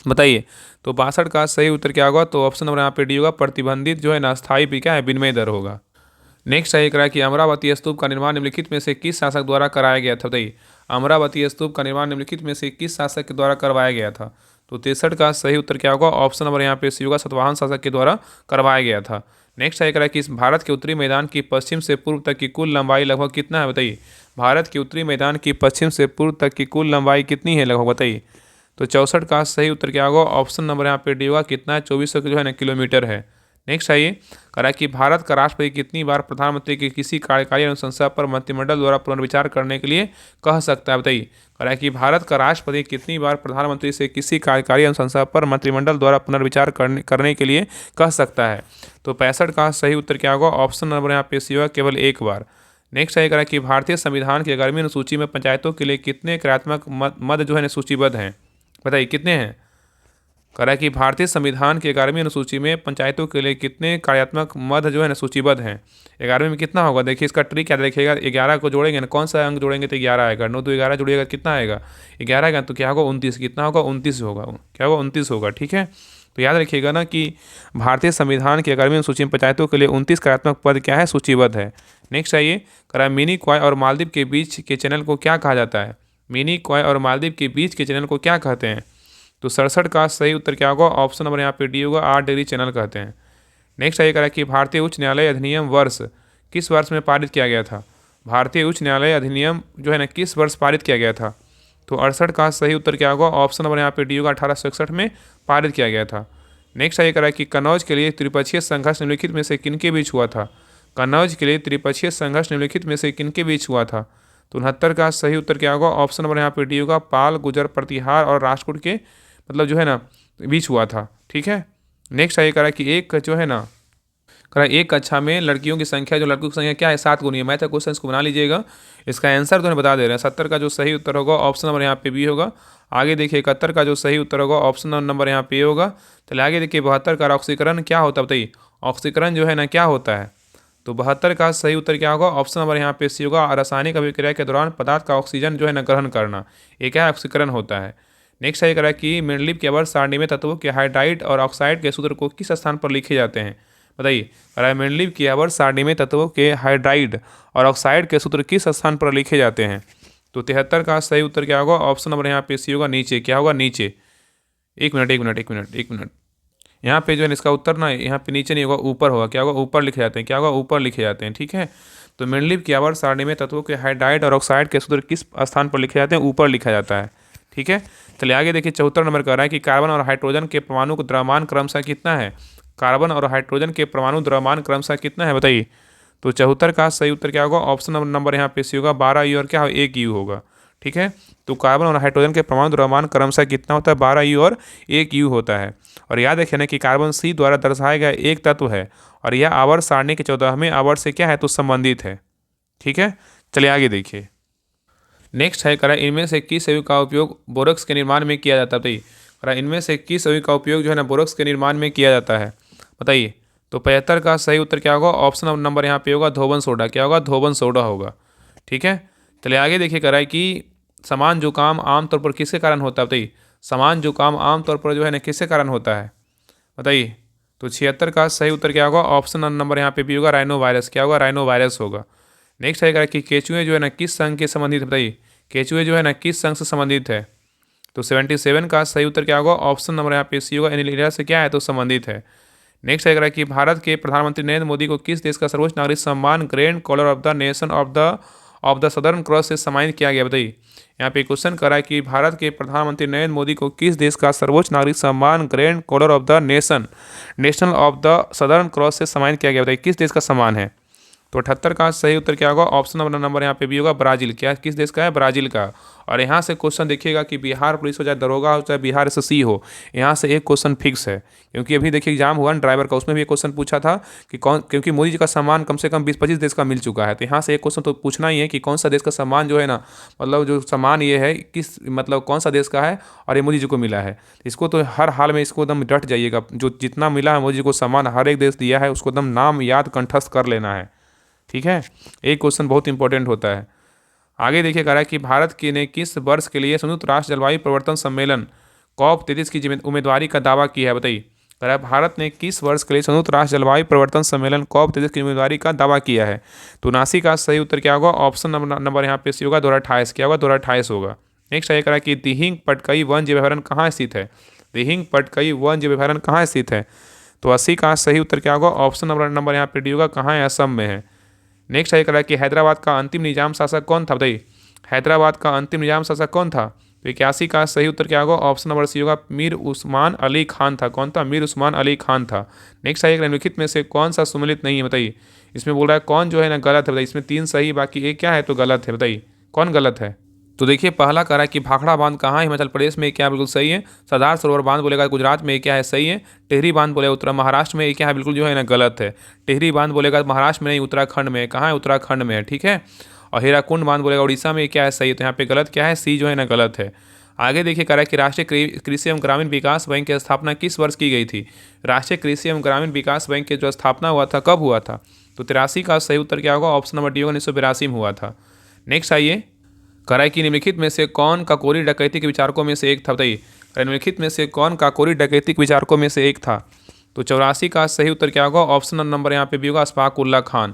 बताइए। तो 62 का सही उत्तर क्या होगा, तो ऑप्शन नंबर यहाँ पे डी होगा, प्रतिबंधित जो है ना स्थायी क्या है विनिमय दर होगा। नेक्स्ट है करा कि अमरावती स्तूप का निर्माण निम्नलिखित में से किस शासक द्वारा कराया गया था, बताइए। अमरावती स्तूप का निर्माण निम्नलिखित में से किस शासक के द्वारा करवाया गया था, तो 63 का सही उत्तर क्या होगा, ऑप्शन नंबर यहाँ पे सी होगा, सातवाहन शासक के द्वारा करवाया गया था। नेक्स्ट है करा कि इस भारत के उत्तरी मैदान की पश्चिम से पूर्व तक की कुल लंबाई लगभग कितना है, बताइए। भारत के उत्तरी मैदान की पश्चिम से पूर्व तक की कुल लंबाई कितनी है लगभग, बताइए। तो 64 का सही उत्तर क्या होगा, ऑप्शन नंबर यहाँ पे डी होगा, कितना है, 2400 जो है ना किलोमीटर है। नेक्स्ट आइए करा कि भारत का राष्ट्रपति कितनी बार प्रधानमंत्री की किसी कार्यकारी अनुशंसा पर मंत्रिमंडल द्वारा पुनर्विचार करने के लिए कह सकता है, बताइए। करा कि भारत का राष्ट्रपति कितनी बार प्रधानमंत्री से किसी कार्यकारी अनुशंसा पर मंत्रिमंडल द्वारा पुनर्विचार करने के लिए कह सकता है, तो 65 का सही उत्तर क्या होगा, ऑप्शन नंबर यहाँ पे सी होगा, केवल एक बार। नेक्स्ट है करा कि भारतीय संविधान की 11वीं अनुसूची में पंचायतों के लिए कितने कार्यात्मक मद जो है सूचीबद्ध हैं, बताइए कितने हैं। करा कि भारतीय संविधान की 11वीं अनुसूची में पंचायतों के लिए कितने कार्यात्मक मद जो है ना सूचीबद्ध हैं। 11वीं में कितना होगा, देखिए इसका ट्रिक क्या देखिएगा, 11 को जोड़ेंगे ना, कौन सा अंक जोड़ेंगे तो 11 आएगा, 9 तो 11 जोड़िएगा कितना आएगा 11 आएगा, तो क्या होगा 29, कितना होगा 29 होगा, क्या होगा 29 होगा, ठीक है। तो याद रखिएगा ना कि भारतीय संविधान की 11वीं अनुसूची में पंचायतों के लिए 29 कार्यात्मक पद क्या है, सूचीबद्ध है। नेक्स्ट आइए करा मिनीकॉय और मालदीव के बीच के चैनल को क्या कहा जाता है, मिनीकॉय और मालदीव के बीच के चैनल को क्या कहते हैं, तो 67 का सही उत्तर क्या होगा, ऑप्शन नंबर यहाँ पे डी होगा, 8 डिग्री चैनल कहते हैं। नेक्स्ट आइए करा कि भारतीय उच्च न्यायालय अधिनियम वर्ष किस वर्ष में पारित किया गया था, भारतीय उच्च न्यायालय अधिनियम जो है ना किस वर्ष पारित किया गया था, तो 68 का सही उत्तर क्या होगा, ऑप्शन नंबर यहाँ पे डी होगा, 1861 में पारित किया गया था। नेक्स्ट आइए करा कि कन्नौज के लिए त्रिपक्षीय संघर्ष निम्नलिखित में से किनके बीच हुआ था, कन्नौज के लिए त्रिपक्षीय संघर्ष निम्नलिखित में से किनके बीच हुआ था, तो 69 का सही उत्तर क्या होगा, ऑप्शन नंबर यहाँ पे डी होगा, पाल, गुजर, प्रतिहार और राजकोट के मतलब जो है ना बीच हुआ था, ठीक है। नेक्स्ट आइए करा कि एक जो है ना करा एक कक्षा में लड़कियों की संख्या जो लड़कों की संख्या क्या है 7 गुनी है। मैथ का क्वेश्चन इसको बना लीजिएगा, इसका आंसर तो हमें बता दे रहे हैं। 70 का जो सही उत्तर होगा ऑप्शन नंबर यहाँ पे बी होगा। आगे देखिए 71 का जो सही उत्तर होगा ऑप्शन नंबर यहाँ पे होगा। चलिए आगे देखिए 72 का ऑक्सीकरण क्या होता है, बताइए। ऑक्सीकरण जो है ना क्या होता है, तो 72 का सही उत्तर क्या होगा, ऑप्शन नंबर यहाँ पे सी होगा, रासायनिक अभिक्रिया के दौरान पदार्थ का ऑक्सीजन जो है ना ग्रहण करना, ये क्या ऑक्सीकरण होता है। नेक्स्ट है करा कि मेंडलीव के आवर्त सारणी में तत्वों के हाइड्राइड और ऑक्साइड के सूत्र को किस स्थान पर लिखे जाते हैं, बताइए। करा मेंडलीव की आवर्त सारणी में तत्वों के हाइड्राइड और ऑक्साइड के सूत्र किस स्थान पर लिखे जाते हैं, तो 73 का सही उत्तर क्या होगा, ऑप्शन नंबर यहाँ पे सी होगा, नीचे। क्या होगा, नीचे। एक मिनट यहाँ पे जो है इसका उत्तर ना यहाँ पे नीचे नहीं होगा, ऊपर होगा। क्या होगा, ऊपर लिखे जाते हैं, क्या होगा, ऊपर लिखे जाते हैं, ठीक है। तो मेंडलीव की आवर्त सारणी में तत्वों के हाइड्राइड और ऑक्साइड के सूत्र किस स्थान पर लिखे जाते हैं, ऊपर लिखा जाता है, ठीक है। चलिए आगे देखिए 74 नंबर कह रहा है कि कार्बन और हाइड्रोजन के परमाणु का द्रव्यमान क्रमशः कितना है, कार्बन और हाइड्रोजन के परमाणु द्रव्यमान क्रमशः कितना है, बताइए। तो 74 का सही उत्तर क्या होगा, ऑप्शन नंबर यहाँ पे सी होगा, 12 यू और क्या 1 यू होगा, ठीक है। तो कार्बन और हाइड्रोजन के परमाणु द्रव्यमान क्रमशः कितना होता है, 12 यू और 1 यू होता है। और याद रखिए ना कि कार्बन सी द्वारा दर्शाया गया एक तत्व है और यह आवर्त सारणी के 14वें आवर्त से क्या है, तो संबंधित है, ठीक है। चलिए आगे देखिए नेक्स्ट है करा इनमें से किस संयुग का उपयोग बोरॉक्स के निर्माण में किया जाता है, बताइए। करा इनमें से किस संयुग का उपयोग जो है ना बोरॉक्स के निर्माण में किया जाता है, बताइए। तो 75 का सही उत्तर क्या होगा, ऑप्शन नंबर यहाँ पे होगा, धोबन सोडा। क्या होगा, धोबन सोडा होगा, ठीक है। चलिए आगे देखिए करा कि समान जुकाम आमतौर पर किसके कारण होता है, बताइए। समान जुकाम आमतौर पर जो है ना किसके कारण होता है, बताइए। तो 76 का सही उत्तर क्या होगा, ऑप्शन नंबर यहाँ पे भी होगा, राइनो वायरस। क्या होगा, राइनो वायरस होगा। नेक्स्ट है कि केचुए जो है ना किस संघ के संबंधित, बताइए। केचुए जो है ना किस संघ से संबंधित है, तो 77 का सही उत्तर क्या होगा, ऑप्शन नंबर यहाँ पे सी होगा, एनिलिडा से क्या है, तो संबंधित है। नेक्स्ट है कि भारत के प्रधानमंत्री नरेंद्र मोदी को किस देश का सर्वोच्च नागरिक सम्मान grand collar of the nation of the southern cross से सम्मानित किया गया, बताइए। यहाँ पे क्वेश्चन करा है कि भारत के प्रधानमंत्री नरेंद्र मोदी को किस देश का सर्वोच्च नागरिक सम्मान grand collar of the nation of the southern cross से सम्मानित किया गया, बताइए किस देश का सम्मान है। तो 78 का सही उत्तर क्या होगा? ऑप्शन नंबर यहाँ पे भी होगा ब्राज़ील। क्या किस देश का है? ब्राज़ील का। और यहाँ से क्वेश्चन देखिएगा कि बिहार पुलिस हो, चाहे दरोगा हो, चाहे बिहार एसएससी हो, यहाँ से एक क्वेश्चन फिक्स है। क्योंकि अभी देखिए एग्जाम हुआ ना ड्राइवर का, उसमें भी एक क्वेश्चन पूछा था कि कौन, क्योंकि मोदी जी का सम्मान कम से कम 20-25 देश का मिल चुका है, तो यहाँ से एक क्वेश्चन तो पूछना ही है कि कौन सा देश का सम्मान जो है ना, मतलब जो सम्मान ये है किस, मतलब कौन सा देश का है और ये मोदी जी को मिला है। इसको तो हर हाल में इसको एकदम डट जाइएगा, जो जितना मिला है मोदी जी को सम्मान हर एक देश दिया है, उसको एकदम नाम याद कंठस्थ कर लेना है। ठीक है, एक क्वेश्चन बहुत इंपॉर्टेंट होता है। आगे देखिए कह रहा है कि भारत की ने किस वर्ष के लिए संयुक्त राष्ट्र जलवायु परिवर्तन सम्मेलन COP 33 की उम्मीदवारी का दावा किया है? बताइए, कह रहा है भारत ने किस वर्ष के लिए संयुक्त राष्ट्र जलवायु परिवर्तन सम्मेलन COP 33 की उम्मीदवारी का दावा किया है? तो 79 का सही उत्तर क्या होगा? ऑप्शन नंबर यहाँ पे सी होगा 2028। क्या होगा? 2028 होगा। नेक्स्ट ये कह रहा है कि दिहिंग पटकई वन जीव अभयारण्य कहाँ स्थित है? दिहिंग पटकई वन जीव अभयारण्य कहाँ स्थित है? तो 80 का सही उत्तर क्या होगा? ऑप्शन नंबर यहाँ पे डी होगा, कहाँ है? असम में है। नेक्स्ट ये कह रहा है कि हैदराबाद का अंतिम निजाम शासक कौन था? बताइए, हैदराबाद का अंतिम निजाम शासक कौन था? तो 81 का सही उत्तर क्या होगा? ऑप्शन नंबर सी होगा, मीर उस्मान अली खान था। कौन था? मीर उस्मान अली खान था। नेक्स्ट है निम्नलिखित में से कौन सा सुमेलित नहीं है? बताइए, इसमें बोल रहा है कौन जो है ना गलत है। बताइए, इसमें 3 सही बाकी एक क्या है तो गलत है। बताइए कौन गलत है? तो देखिए पहला कह रहा है कि भाखड़ा बांध कहाँ है? हिमाचल प्रदेश में, क्या बिल्कुल सही है। सरदार सरोवर बांध बोलेगा गुजरात में, क्या है? सही है। टिहरी बांध बोलेगा उत्तर महाराष्ट्र में, क्या है? बिल्कुल जो है ना गलत है। टिहरी बांध बोलेगा महाराष्ट्र में नहीं, उत्तराखंड में। कहाँ है? उत्तराखंड में है। ठीक है। और हीराकुंड बांध बोलेगा उड़ीसा में, क्या है? सही है। तो यहाँ पे गलत क्या है? सी जो है ना गलत है। आगे देखिए कह रहा है कि राष्ट्रीय कृषि एवं ग्रामीण विकास बैंक की स्थापना किस वर्ष की गई थी? राष्ट्रीय कृषि एवं ग्रामीण विकास बैंक की जो स्थापना हुआ था कब हुआ था? तो 83 का सही उत्तर क्या होगा? ऑप्शन नंबर डी होगा, 1982 में हुआ था। नेक्स्ट आइए, कह रहा है कि निम्नलिखित में से कौन काकोरी डकैती के विचारकों में से एक था? बताइए, निम्नलिखित में से कौन काकोरी डकैती के विचारकों में से एक था? तो 84 का सही उत्तर क्या होगा? ऑप्शन नंबर यहाँ पे भी होगा, अशफाक उल्ला खान।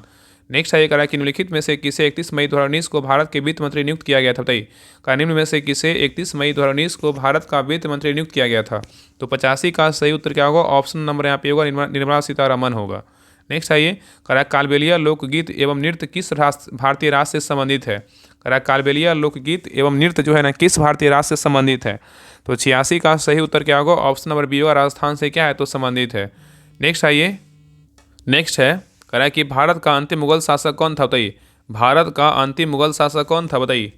नेक्स्ट है ये कह रहा है कि निम्नलिखित में से किसे 31 मई 2019 को भारत के वित्त मंत्री नियुक्त किया गया था? बताइए, का निम्न में से किसे 31 मई 2019 को भारत का वित्त मंत्री नियुक्त किया गया था? तो 85 का सही उत्तर क्या होगा? ऑप्शन नंबर यहाँ पे होगा, निर्मला सीतारमन होगा। नेक्स्ट आइए, कह रहा है कालबेलिया लोकगीत एवं नृत्य किस भारतीय राज्य से संबंधित है? कह रहा है कालबेलिया लोकगीत एवं नृत्य जो है ना किस भारतीय राज्य से संबंधित है? तो 86 का सही उत्तर क्या होगा? ऑप्शन नंबर बी होगा, राजस्थान से क्या है तो संबंधित है। नेक्स्ट आइए, नेक्स्ट है कह रहा है कि भारत का अंतिम मुगल शासक कौन था? बताइए, भारत का अंतिम मुगल शासक कौन था? बताइए,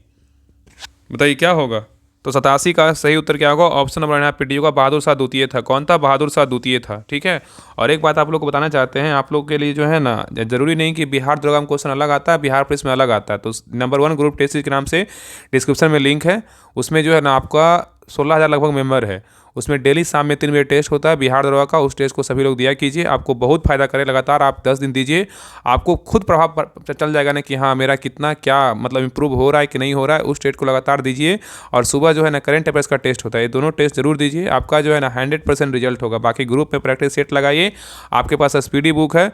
बताइए क्या होगा? तो 87 का सही उत्तर क्या होगा? ऑप्शन नंबर यहाँ पे डी होगा, बहादुर शाह द्वितीय था। कौन था? बहादुर शाह द्वितीय था। ठीक है। और एक बात आप लोग को बताना चाहते हैं, आप लोग के लिए जो है ना, जरूरी नहीं कि बिहार दरोगा में क्वेश्चन अलग आता है, बिहार पुलिस में अलग आता है। तो नंबर 1 ग्रुप टेस्ट के नाम से डिस्क्रिप्शन में लिंक है, उसमें जो है ना आपका 16,000 लगभग मेंबर है। उसमें डेली शाम में 3 बजे टेस्ट होता है बिहार दरोगा का। उस टेस्ट को सभी लोग दिया कीजिए, आपको बहुत फायदा करे। लगातार आप 10 दिन दीजिए, आपको खुद प्रभाव चल जाएगा ना कि हाँ मेरा कितना क्या मतलब इंप्रूव हो रहा है कि नहीं हो रहा है। उस टेस्ट को लगातार दीजिए। और सुबह जो है ना करंट अफेयर्स का टेस्ट होता है, ये दोनों टेस्ट जरूर दीजिए, आपका जो है ना 100% रिजल्ट होगा। बाकी ग्रुप में प्रैक्टिस सेट लगाइए, आपके पास SPD बुक है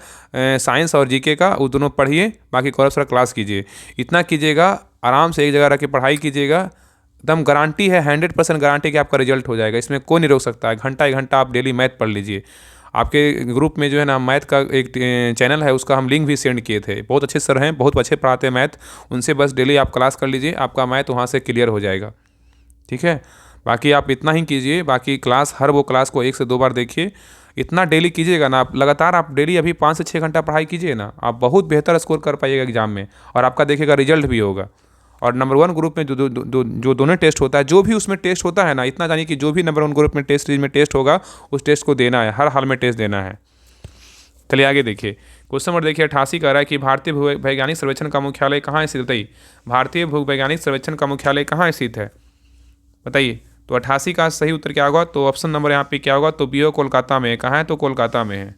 साइंस और GK का, वो दोनों पढ़िए। बाकी कोर्स क्लास कीजिए, इतना कीजिएगा, आराम से एक जगह रख के पढ़ाई कीजिएगा। एकदम गारंटी है, 100% गारंटी कि आपका रिजल्ट हो जाएगा। इसमें कोई नहीं रोक सकता है। घंटा 1 घंटा आप डेली मैथ पढ़ लीजिए। आपके ग्रुप में जो है ना मैथ का एक चैनल है, उसका हम लिंक भी सेंड किए थे। बहुत अच्छे सर हैं, बहुत अच्छे पढ़ाते हैं मैथ, उनसे बस डेली आप क्लास कर लीजिए, आपका मैथ वहाँ से क्लियर हो जाएगा। ठीक है। बाकी आप इतना ही कीजिए, बाकी क्लास हर वो क्लास को 1 से 2 बार देखिए। इतना डेली कीजिएगा ना आप, लगातार आप डेली अभी 5 से 6 घंटा पढ़ाई कीजिए ना, आप बहुत बेहतर स्कोर कर पाइएगा एग्जाम में, और आपका देखिएगा रिजल्ट भी होगा। और नंबर 1 ग्रुप में जो दोनों टेस्ट होता है, जो भी उसमें टेस्ट होता है ना, इतना जानिए कि जो भी नंबर 1 ग्रुप में टेस्ट सीरीज में टेस्ट होगा, उस टेस्ट को देना है, हर हाल में टेस्ट देना है। चलिए आगे देखिए, क्वेश्चन नंबर देखिए 88 कह रहा है कि भारतीय भूवैज्ञानिक सर्वेक्षण का मुख्यालय कहाँ स्थित? बताइए, भारतीय भूवैज्ञानिक सर्वेक्षण का मुख्यालय कहाँ स्थित है? बताइए। तो 88 का सही उत्तर क्या होगा? तो ऑप्शन नंबर यहाँ पे क्या होगा? तो बी कोलकाता में है। कहाँ है? तो कोलकाता में है।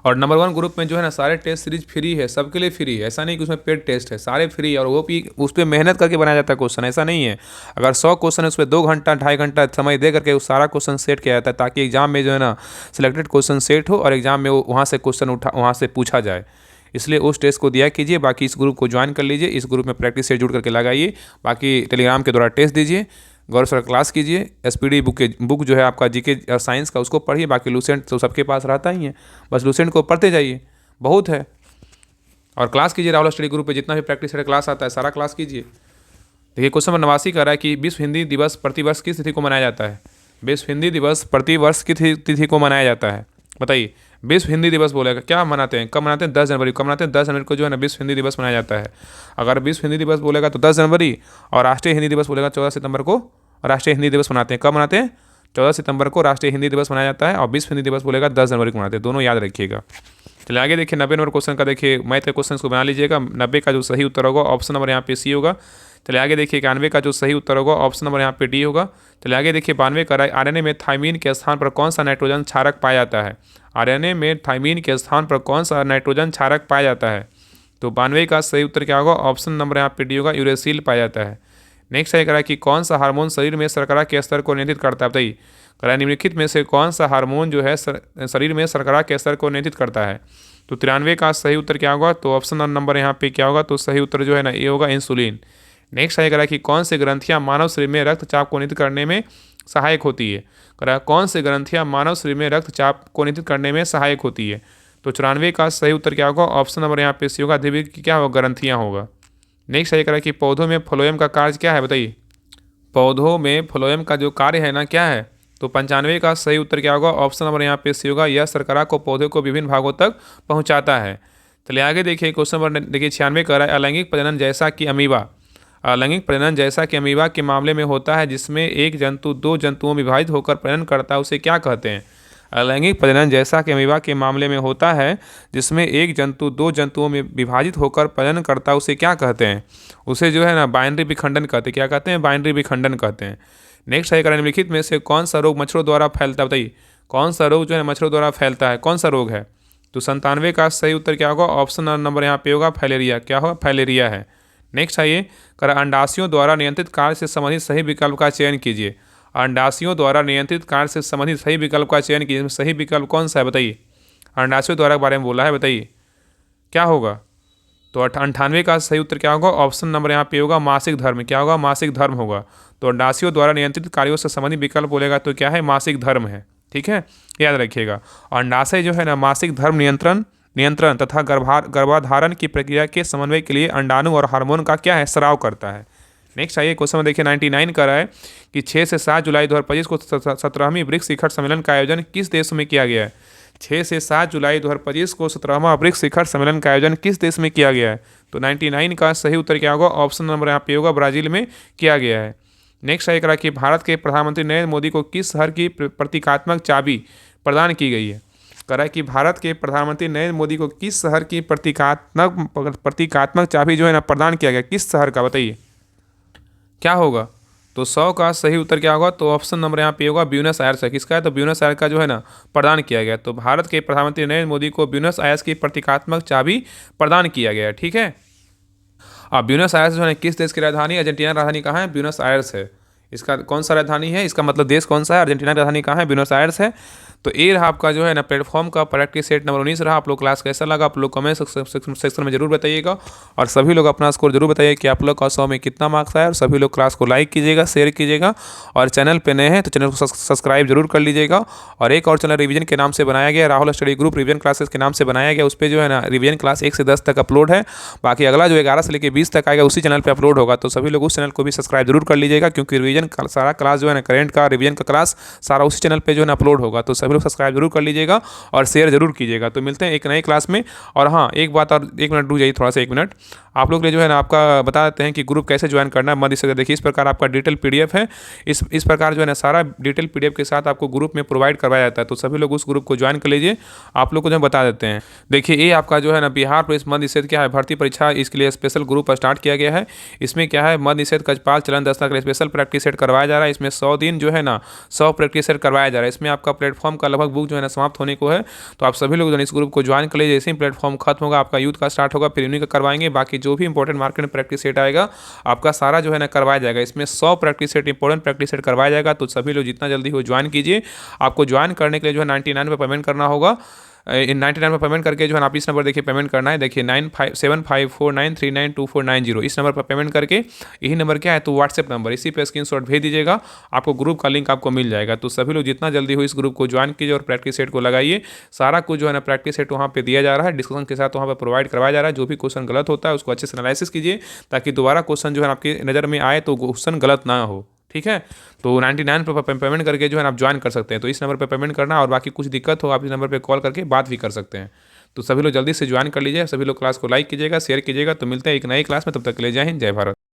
और नंबर 1 ग्रुप में जो है ना सारे टेस्ट सीरीज फ्री है, सबके लिए फ्री है। ऐसा नहीं कि उसमें पेड टेस्ट है, सारे फ्री है। और वो भी उस पर मेहनत करके बनाया जाता है क्वेश्चन, ऐसा नहीं है। अगर 100 क्वेश्चन है, उस पर 2 घंटा 2.5 घंटा समय दे करके उस सारा क्वेश्चन सेट किया जाता है, ताकि एग्जाम में जो है ना सिलेक्टेड क्वेश्चन सेट हो और एग्जाम में वहाँ से क्वेश्चन वहाँ से पूछा जाए। इसलिए उस टेस्ट को दिया कीजिए। बाकी इस ग्रुप को ज्वाइन कर लीजिए, इस ग्रुप में प्रैक्टिस से जुड़ करके लगाइए। बाकी टेलीग्राम के द्वारा टेस्ट दीजिए, गौरव सर क्लास कीजिए। SPD बुक जो है आपका GK और साइंस का, उसको पढ़िए। बाकी लूसेंट तो सबके पास रहता ही है, बस लूसेंट को पढ़ते जाइए, बहुत है। और क्लास कीजिए, राहुल स्टडी ग्रुप पे जितना भी प्रैक्टिस क्लास आता है सारा क्लास कीजिए। देखिए क्वेश्चन नंबर 89 कह रहा है कि विश्व हिंदी दिवस प्रतिवर्ष किस तिथि को मनाया जाता है? विश्व हिंदी दिवस प्रतिवर्ष किस तिथि को मनाया जाता है? बताइए, विश्व हिंदी दिवस बोलेगा, क्या मनाते हैं, कब मनाते हैं, 10 जनवरी को। कब मनाते हैं, 10 जनवरी को जो है ना विश्व हिंदी दिवस मनाया जाता है। अगर विश्व हिंदी दिवस बोलेगा तो 10 जनवरी, और राष्ट्रीय हिंदी दिवस बोलेगा 14 सितंबर को राष्ट्रीय हिंदी दिवस मनाते हैं। कब मनाते हैं, 14 सितंबर को राष्ट्रीय हिंदी दिवस मनाया जाता है, और विश्व हिंदी दिवस बोलेगा 10 जनवरी को मनाते हैं। दोनों याद रखिएगा। चलिए आगे देखिए, 90 नंबर क्वेश्चन का देखिए, मैथ के क्वेश्चन को बना लीजिएगा। 90 का जो सही उत्तर होगा ऑप्शन नंबर यहाँ पे सी होगा। चलिए आगे देखिए, 91 का जो सही उत्तर होगा ऑप्शन नंबर यहाँ पे डी होगा। चलिए आगे देखिए, 92 का आरएनए में थाइमीन के स्थान पर कौन सा नाइट्रोजन क्षारक पाया जाता है। आरएनए में थाइमीन के स्थान पर कौन सा नाइट्रोजन क्षारक पाया जाता है। तो 92 का सही उत्तर क्या होगा, ऑप्शन नंबर यहाँ पे डी होगा, यूरेसिल पाया जाता है। नेक्स्ट है करा कि कौन सा हार्मोन शरीर में शर्करा के स्तर को नियंत्रित करता है। बताइए, करा निम्नलिखित में से कौन सा हार्मोन जो है शरीर में शर्करा के स्तर को नियंत्रित करता है। तो 93 का सही उत्तर क्या होगा, तो ऑप्शन नंबर यहाँ पे क्या होगा, तो सही उत्तर जो है ना ये होगा, इंसुलिन। नेक्स्ट है करा कि कौन से ग्रंथियाँ मानव शरीर में रक्तचाप को नियंत्रित करने में सहायक होती है। करा कौन से ग्रंथियाँ मानव शरीर में रक्तचाप को नियंत्रित करने में सहायक होती है। तो 94 का सही उत्तर क्या होगा, ऑप्शन नंबर यहाँ पे सी होगा, अधिविक की क्या होगा, ग्रंथियाँ होगा। नेक्स्ट है करा कि पौधों में फ्लोएम का कार्य क्या है। बताइए, पौधों में फ्लोएम का जो कार्य है ना क्या है। तो 95 का सही उत्तर क्या होगा, ऑप्शन नंबर यहाँ पे सी होगा, यह शर्करा को पौधे को विभिन्न भागों तक पहुँचाता है। चलिए आगे देखिए, क्वेश्चन नंबर देखिए 96 का है, अलैंगिक प्रजनन जैसा कि अमीबा। अलैंगिक प्रजनन जैसा कि अमीबा के मामले में होता है, जिसमें एक जंतु दो जंतुओं में विभाजित होकर प्रजनन करता है, उसे क्या कहते हैं। अलैंगिक प्रजनन जैसा कि अमीबा के मामले में होता है, जिसमें एक जंतु दो जंतुओं में विभाजित होकर प्रजनन करता है, उसे क्या कहते हैं। उसे जो है ना बाइनरी विखंडन कहते हैं। क्या कहते हैं, बाइनरी विखंडन कहते हैं। नेक्स्ट है निम्नलिखित में से कौन सा रोग मच्छरों द्वारा फैलता है। बताइए, कौन सा रोग जो है मच्छरों द्वारा फैलता है, कौन सा रोग है। तो 97 का सही उत्तर क्या होगा, ऑप्शन नंबर यहाँ पे होगा, फैलेरिया। क्या होगा, फैलेरिया है। नेक्स्ट है ये अंडाशयों द्वारा नियंत्रित कार्य से संबंधित सही विकल्प का चयन कीजिए। अंडाशयों द्वारा नियंत्रित कार्य से संबंधित सही विकल्प का चयन कीजिए। सही विकल्प कौन सा है, बताइए। अंडाशयों द्वारा के बारे में बोला है, बताइए क्या होगा। तो 98 का सही उत्तर क्या होगा, ऑप्शन नंबर यहाँ पे होगा, मासिक धर्म। क्या होगा, मासिक धर्म होगा। तो अंडाशयों द्वारा नियंत्रित कार्यों से संबंधित विकल्प बोलेगा तो क्या है, मासिक धर्म है। ठीक है, याद रखिएगा। अंडाशय जो है ना मासिक धर्म नियंत्रण तथा गर्भाधारण की प्रक्रिया के समन्वय के लिए अंडाणु और हार्मोन का क्या है, स्राव करता है। नेक्स्ट आइए क्वेश्चन में देखिए, 99 का रहा है कि 6 से 7 जुलाई 2025 को 17वीं ब्रिक्स शिखर सम्मेलन का आयोजन किस देश में किया गया है। 6 से 7 जुलाई 2025 को 17वां ब्रिक्स शिखर सम्मेलन का आयोजन किस देश में किया गया है। तो 99 का सही उत्तर क्या होगा, ऑप्शन नंबर यहाँ पे होगा, ब्राजील में किया गया है। नेक्स्ट है करा कि भारत के प्रधानमंत्री नरेंद्र मोदी को किस शहर की प्रतीकात्मक चाबी प्रदान की गई है। करा कि भारत के प्रधानमंत्री नरेंद्र मोदी को किस शहर की प्रतीकात्मक चाबी जो है ना प्रदान किया गया, किस शहर का, बताइए क्या होगा। तो 100 का सही उत्तर क्या होगा, तो ऑप्शन नंबर यहाँ पे होगा, ब्यूनस आयर्स है। किसका है, तो ब्यूनस आयर्स का जो है ना प्रदान किया गया। तो भारत के प्रधानमंत्री नरेंद्र मोदी को ब्यूनस आयर्स की प्रतीकात्मक चाबी प्रदान किया गया। ठीक है, अब ब्यूनस आयर्स जो है किस देश की राजधानी, अर्जेंटीना राजधानी कहाँ है, ब्यूनस आयर्स है। इसका कौन सा राजधानी है, इसका मतलब देश कौन सा है, अर्जेंटीना की राजधानी कहाँ है, ब्यूनस आयर्स है। तो ये रहा आपका जो है ना प्लेटफॉर्म का प्रैक्टिस सेट नंबर 19 रहा। आप लोग क्लास कैसा लगा आप लोग कमेंट सेक्शन में जरूर बताइएगा, और सभी लोग अपना स्कोर जरूर बताइए कि आप लोग का 100 में कितना मार्क्स आया। और सभी लोग क्लास को लाइक कीजिएगा, शेयर कीजिएगा, और चैनल पे नए हैं तो चैनल को सब्सक्राइब जरूर कर लीजिएगा। और एक और चैनल रिवीजन के नाम से बनाया गया, Rahul study group revision classes के नाम से बनाया गया। उस पर जो है ना रिवीजन क्लास 1 से 10 तक अपलोड है। बाकी अगला जो 11 से लेकर 20 तक आएगा उसी चैनल पर अपलोड होगा। तो सभी लोग उस चैनल को भी सब्सक्राइब जरूर कर लीजिएगा, क्योंकि रिवीजन सारा क्लास जो है ना करेंट का रिवीजन का क्लास सारा उसी चैनल पे जो है ना अपलोड होगा। तो सभी लोग सब्सक्राइब जरूर कर लीजिएगा और शेयर जरूर कीजिएगा। तो मिलते हैं एक नई क्लास में। और हाँ, एक बात और, 1 मिनट रुक जाइए थोड़ा सा, 1 मिनट। आप लोग ने जो है ना आपका बता देते हैं कि ग्रुप कैसे ज्वाइन करना है मध्य से। देखिए इस प्रकार आपका डिटेल पीडीएफ है। इस प्रकार जो है ना सारा डिटेल पीडीएफ के साथ आपको ग्रुप में प्रोवाइड करवाया जाता है। तो सभी लोग उस ग्रुप को ज्वाइन कर लीजिए। आप लोग को जो बता देते हैं, देखिए ये आपका जो है ना बिहार पुलिस मध्य निषेध क्या है, भर्ती परीक्षा, इसके लिए स्पेशल ग्रुप स्टार्ट किया गया है। इसमें क्या है, मध्य निषेध कचपाल चलन दस्ता के लिए स्पेशल प्रैक्टिस सेट करवाया जा रहा है। इसमें 100 दिन जो है ना 100 प्रैक्टिस सेट करवाया जा रहा है। इसमें आपका प्लेटफॉर्म का लगभग बुक जो है ना समाप्त होने को है। तो आप सभी लोग जो इस ग्रुप को ज्वाइन कर लीजिए। जैसे ही प्लेटफॉर्म खत्म होगा आपका यूथ का स्टार्ट होगा, फिर इन्हीं का करवाएंगे। बाकी जो भी इंपॉर्टेंट मार्केट में प्रैक्टिस सेट आएगा आपका सारा जो है ना करवाया जाएगा। इसमें 100 practice set important practice set करवाया जाएगा। तो सभी लोग जितना जल्दी हो ज्वाइन कीजिए। आपको ज्वाइन करने के लिए जो है 99 पे पेमेंट करना होगा। इन 99 में पेमेंट करके जो है आप इस नंबर देखिए पेमेंट करना है। देखिए 957549392490 इस नंबर पर पेमेंट करके, यही नंबर क्या है तो व्हाट्सएप नंबर, इसी पे स्क्रीनशॉट भेज दीजिएगा। आपको ग्रुप का लिंक आपको मिल जाएगा। तो सभी लोग जितना जल्दी हो इस ग्रुप को ज्वाइन कीजिए और प्रैक्टिस सेट को लगाइए। सारा कुछ जो है ना प्रैक्टिस सेट वहाँ पे दिया जा रहा है, डिस्कशन के साथ वहाँ पर प्रोवाइड करवाया जा रहा है। जो भी क्वेश्चन गलत होता है उसको अच्छे से एनालिसिस कीजिए, ताकि दोबारा क्वेश्चन जो है आपकी नज़र में आए तो क्वेश्चन गलत ना हो। ठीक है। तो 99 पे पेमेंट करके जो है आप ज्वाइन कर सकते हैं। तो इस नंबर पे पेमेंट करना, और बाकी कुछ दिक्कत हो आप इस नंबर पे कॉल करके बात भी कर सकते हैं। तो सभी लोग जल्दी से ज्वाइन कर लीजिए, सभी लोग क्लास को लाइक कीजिएगा, शेयर कीजिएगा। तो मिलते हैं एक नई क्लास में, तब तक के लिए जय हिंद, जय भारत।